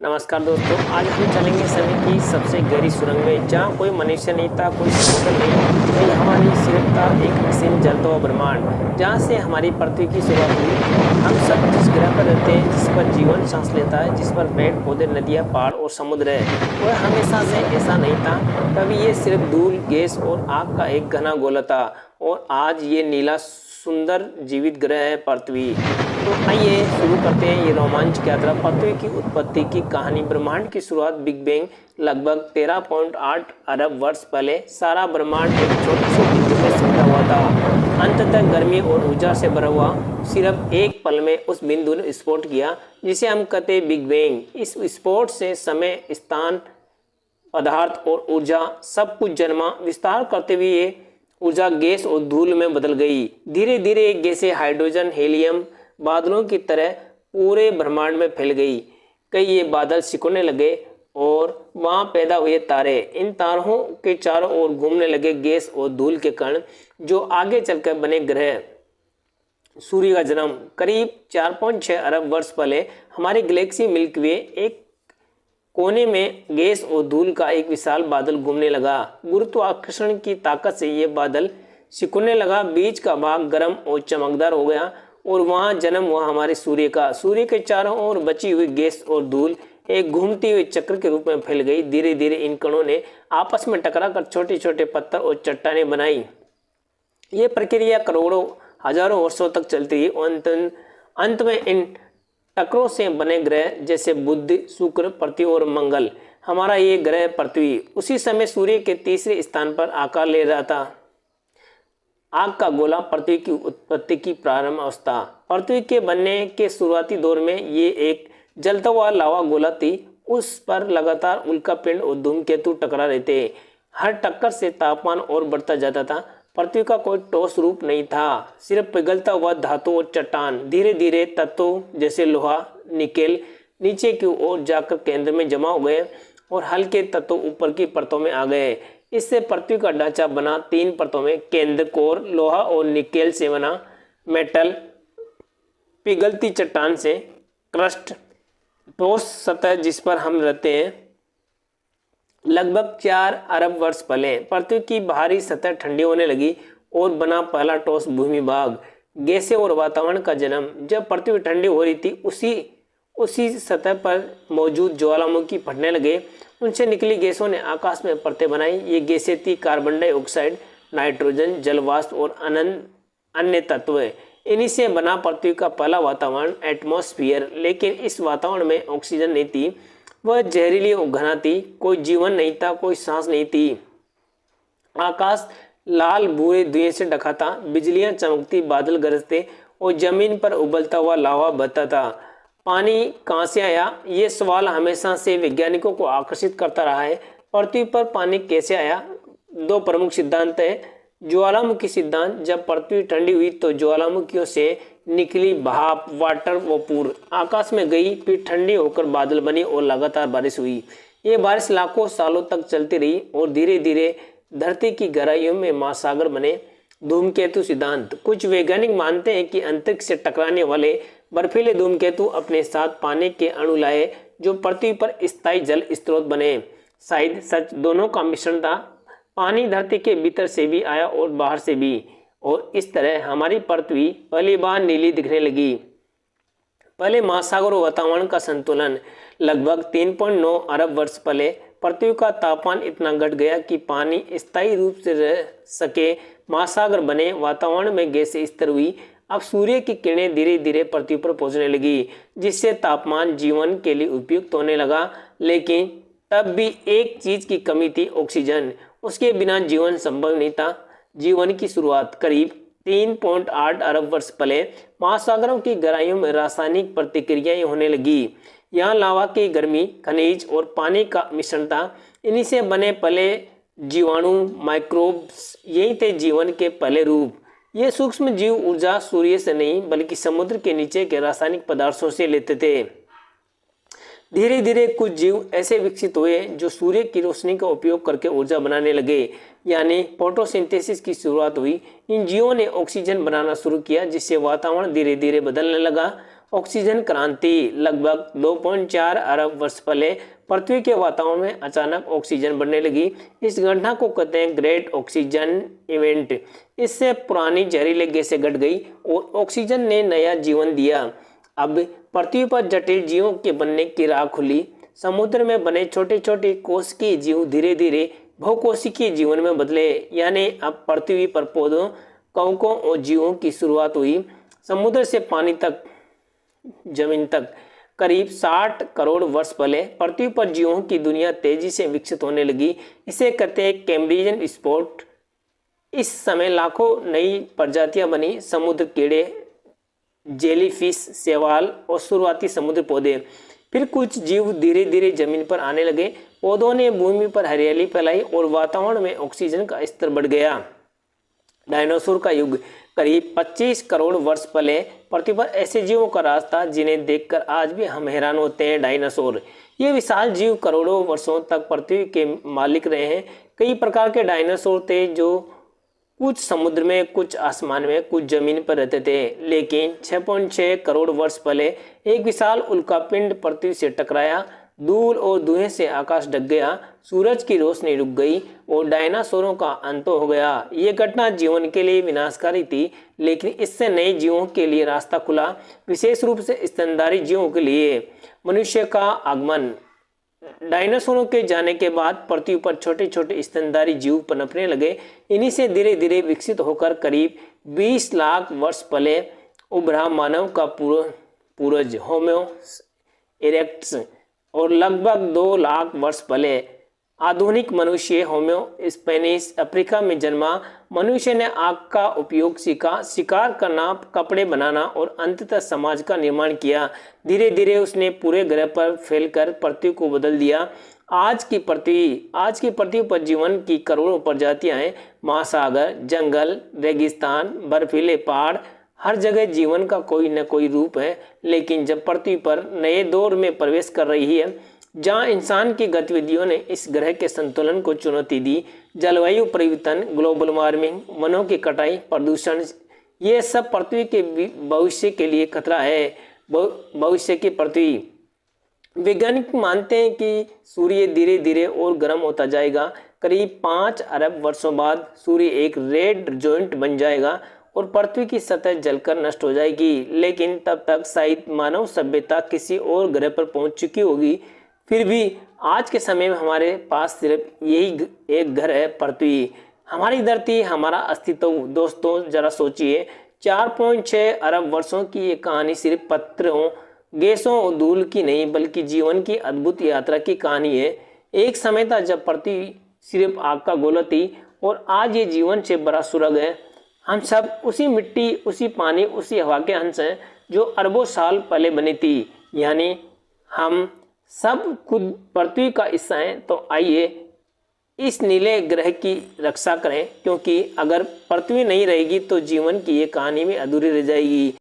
नमस्कार दोस्तों, आज हम चलेंगे समय की सबसे गहरी सुरंग में, जहाँ कोई मनुष्य नहीं था, कोई समुद्र नहीं, वही हमारी सिर्फ था एक असीम जलता हुआ ब्रह्मांड, जहाँ से हमारी पृथ्वी की शुरुआत हुई। हम सब जिस ग्रह पर रहते हैं, जिस पर जीवन सांस लेता है, जिस पर पेड़ पौधे, नदियाँ, पहाड़ और समुद्र है, वह हमेशा से ऐसा नहीं था। कभी ये सिर्फ धूल, गैस और आग का एक घना गोला था, और आज ये नीला सुंदर जीवित ग्रह है पृथ्वी। तो आइए शुरू करते हैं ये रोमांचक यात्रा। पृथ्वी की उत्पत्ति की कहानी। ब्रह्मांड की शुरुआत बिग बैंग लगभग 13.8 अरब वर्ष पहले सारा ब्रह्मांड एक छोटे से बिंदु में सिमटा हुआ था। अंततः गर्मी और ऊर्जा से भरा हुआ सिर्फ एक पल में उस बिंदु ने विस्फोट किया, जिसे हम कहते हैं बिग बैंग। इस विस्फोट से समय, स्थान, पदार्थ और ऊर्जा सब कुछ जन्मा। विस्तार करते हुए ये ऊर्जा गैस और धूल में बदल गई। धीरे धीरे ये गैसें हाइड्रोजन, हीलियम, बादलों की तरह पूरे ब्रह्मांड में फैल गई। कई ये बादल सिकुड़ने लगे और वहां पैदा हुए तारे। इन तारों के चारों ओर घूमने लगे गैस और धूल के कण, जो आगे चलकर बने ग्रह। सूर्य का जन्म करीब 4.6 अरब वर्ष पहले हमारी गैलेक्सी मिल्की वे एक कोने में गैस और धूल का एक विशाल बादल घूमने लगा। गुरुत्वाकर्षण की ताकत से यह बादल सिकुड़ने लगा। बीच का भाग गर्म और चमकदार हो गया और वहां जन्म हुआ हमारे सूर्य का। सूर्य के चारों ओर बची हुई गैस और धूल एक घूमती हुई चक्र के रूप में फैल गई। धीरे धीरे इन कणों ने आपस में टकराकर छोटे छोटे पत्थर और चट्टानें बनाई। ये प्रक्रिया करोड़ों हजारों वर्षों तक चलती रही। अंत में इन टकरों से बने ग्रह जैसे बुध, शुक्र, पृथ्वी और मंगल। हमारा ये ग्रह पृथ्वी उसी समय सूर्य के तीसरे स्थान पर आकार ले रहा था। आग का गोला पृथ्वी की उत्पत्ति की प्रारंभ अवस्था। पृथ्वी के बनने के शुरुआती दौर में ये एक जलता हुआ लावा गोला थी। उस पर लगातार उल्कापिंड और धूमकेतु टकरा रहे थे। हर टक्कर से तापमान और बढ़ता जाता था। पृथ्वी का कोई ठोस रूप नहीं था, सिर्फ पिघलता हुआ धातु और चट्टान। धीरे धीरे तत्वों जैसे लोहा, निकेल नीचे की ओर जाकर केंद्र में जमा हो गए और हल्के तत्व ऊपर की परतों में आ गए। इससे पृथ्वी का ढांचा बना 3 परतों में। केंद्र कोर लोहा और निकेल से बना, मेटल पिघलती चट्टान से, क्रस्ट ठोस सतह जिस पर हम रहते हैं। लगभग 4 अरब वर्ष पहले पृथ्वी की बाहरी सतह ठंडी होने लगी और बना पहला ठोस भूमि भाग। गैसें और वातावरण का जन्म। जब पृथ्वी ठंडी हो रही थी, उसी सतह पर मौजूद ज्वालामुखी फटने लगे। उनसे निकली गैसों ने आकाश में परतें बनाई। ये गैसें थी कार्बन डाइऑक्साइड, नाइट्रोजन, जलवाष्प और अन्य तत्व। इन्हीं से बना पृथ्वी का पहला वातावरण, एटमॉस्फेयर। लेकिन इस वातावरण में ऑक्सीजन नहीं थी, वह जहरीली और घना थी। कोई जीवन नहीं था, कोई सांस नहीं थी। आकाश लाल भूरे धुएं से ढका था। बिजलियां चमकती, बादल गरजते और जमीन पर उबलता हुआ लावा बहता था। पानी कहाँ से आया? ये सवाल हमेशा से वैज्ञानिकों को आकर्षित करता रहा है। पृथ्वी पर पानी कैसे आया? 2 प्रमुख सिद्धांत है। ज्वालामुखी सिद्धांत, जब पृथ्वी ठंडी हुई तो ज्वालामुखियों से निकली भाप, वाटर वपूर आकाश में गई, फिर ठंडी होकर बादल बने और लगातार बारिश हुई। ये बारिश लाखों सालों तक चलती रही और धीरे धीरे धरती की गहराइयों में महासागर बने। धूमकेतु सिद्धांत, कुछ वैज्ञानिक मानते हैं कि अंतरिक्ष से टकराने वाले बर्फीले धूमकेतु अपने साथ पानी के अणु लाए, जो पृथ्वी पर स्थायी जल स्रोत बने। शायद सच दोनों का मिश्रण था। पानी धरती के भीतर से भी आया और बाहर से भी, और इस तरह हमारी पृथ्वी पहली बार नीली दिखने लगी। पहले महासागर और वातावरण का संतुलन। लगभग 3.9 अरब वर्ष पहले पृथ्वी का तापमान इतना घट गया कि पानी स्थायी रूप से रह सके। महासागर बने, वातावरण में गैसें स्थिर हुई। अब सूर्य की किरणें धीरे धीरे पृथ्वी पर पहुंचने लगी, जिससे तापमान जीवन के लिए उपयुक्त होने लगा। लेकिन तब भी एक चीज की कमी थी, ऑक्सीजन। उसके बिना जीवन संभव नहीं था। जीवन की शुरुआत करीब 3.8 अरब वर्ष पहले महासागरों की गहराइयों में रासायनिक प्रतिक्रियाएं होने लगी। यहाँ लावा की गर्मी, खनिज और पानी का मिश्रण था। इन्हीं से बने पहले जीवाणु, माइक्रोब्स, यही थे जीवन के पहले रूप। ये सूक्ष्म जीव ऊर्जा सूर्य से नहीं, बल्कि समुद्र के नीचे के रासायनिक पदार्थों से लेते थे। धीरे धीरे कुछ जीव ऐसे विकसित हुए जो सूर्य की रोशनी का उपयोग करके ऊर्जा बनाने लगे, यानी फोटोसिंथेसिस की शुरुआत हुई। इन जीवों ने ऑक्सीजन बनाना शुरू किया, जिससे वातावरण धीरे धीरे बदलने लगा ऑक्सीजन क्रांति। लगभग 2.4 अरब वर्ष पहले पृथ्वी के वातावरण में अचानक ऑक्सीजन बढ़ने लगी। इस घटना को कहते हैं ग्रेट ऑक्सीजन इवेंट। इससे पुरानी जहरीली गैसें घट गई और ऑक्सीजन ने नया जीवन दिया। अब पृथ्वी पर जटिल जीवों के बनने की राह खुली। समुद्र में बने छोटे छोटे कोशिकीय जीव धीरे धीरे बहुकोशिकीय जीवन में बदले, यानी अब पृथ्वी पर पौधों, कवकों और जीवों की शुरुआत हुई। समुद्र से पानी तक, जमीन तक करीब 60 करोड़ वर्ष पहले पृथ्वी पर जीवों की दुनिया तेजी से विकसित होने लगी। इसे कहते हैं कैम्ब्रियन स्पोर्ट। इस समय लाखों नई प्रजातियां बनी, समुद्र कीड़े, जेलीफिश, शैवाल और शुरुआती समुद्र पौधे। फिर कुछ जीव धीरे धीरे जमीन पर आने लगे। पौधों ने भूमि पर हरियाली फैलाई और वातावरण में ऑक्सीजन का स्तर बढ़ गया। डायनासोर का युग। करीब 25 करोड़ वर्ष पहले पृथ्वी पर ऐसे जीवों का राज था जिन्हें देखकर आज भी हम हैरान होते हैं। डायनासोर, ये विशाल जीव करोड़ों वर्षों तक पृथ्वी के मालिक रहे हैं। कई प्रकार के डायनासोर थे, जो कुछ समुद्र में, कुछ आसमान में, कुछ जमीन पर रहते थे। लेकिन 6.6 करोड़ वर्ष पहले एक विशाल उल्कापिंड पृथ्वी से टकराया। धूल और धुएं से आकाश ढक गया, सूरज की रोशनी रुक गई और डायनासोरों का अंत हो गया। ये घटना जीवन के लिए विनाशकारी थी, लेकिन इससे नए जीवों के लिए रास्ता खुला, विशेष रूप से स्तनधारी जीवों के लिए। मनुष्य का आगमन। डायनासोरों के जाने के बाद पृथ्वी पर छोटे छोटे स्तनधारी जीव पनपने लगे। इन्हीं से धीरे धीरे विकसित होकर करीब 20 लाख वर्ष पहले उभरा मानव का पूर्वज होमो इरेक्टस और लगभग 2 लाख वर्ष पहले आधुनिक मनुष्य होमो स्पेनिस अफ्रीका में जन्मा। मनुष्य ने आग का उपयोग सीखा, शिकार करना, कपड़े बनाना और अंततः समाज का निर्माण किया। धीरे धीरे उसने पूरे ग्रह पर फैलकर पृथ्वी को बदल दिया। आज की पृथ्वी पर जीवन की करोड़ों प्रजातियां हैं। महासागर, जंगल, रेगिस्तान, बर्फीले पहाड़, हर जगह जीवन का कोई न कोई रूप है। लेकिन जब पृथ्वी पर नए दौर में प्रवेश कर रही है, जहां इंसान की गतिविधियों ने इस ग्रह के संतुलन को चुनौती दी, जलवायु परिवर्तन, ग्लोबल वार्मिंग, वनों की कटाई, प्रदूषण, ये सब पृथ्वी के भविष्य के लिए खतरा है। भविष्य की पृथ्वी। वैज्ञानिक मानते हैं कि सूर्य धीरे धीरे और गर्म होता जाएगा। करीब 5 अरब वर्षों बाद सूर्य एक रेड जॉइंट बन जाएगा और पृथ्वी की सतह जलकर नष्ट हो जाएगी। लेकिन तब तक शायद मानव सभ्यता किसी और ग्रह पर पहुंच चुकी होगी। फिर भी आज के समय में हमारे पास सिर्फ यही एक घर है, पृथ्वी, हमारी धरती, हमारा अस्तित्व। दोस्तों जरा सोचिए, 4.6 अरब वर्षों की ये कहानी सिर्फ पत्थरों, गैसों और धूल की नहीं, बल्कि जीवन की अद्भुत यात्रा की कहानी है। एक समय था जब पृथ्वी सिर्फ आग का गोला थी और आज ये जीवन से बड़ा सुरग है। हम सब उसी मिट्टी, उसी पानी, उसी हवा के अंश हैं जो अरबों साल पहले बनी थी। यानी हम सब खुद पृथ्वी का हिस्सा हैं। तो आइए इस नीले ग्रह की रक्षा करें, क्योंकि अगर पृथ्वी नहीं रहेगी तो जीवन की ये कहानी भी अधूरी रह जाएगी।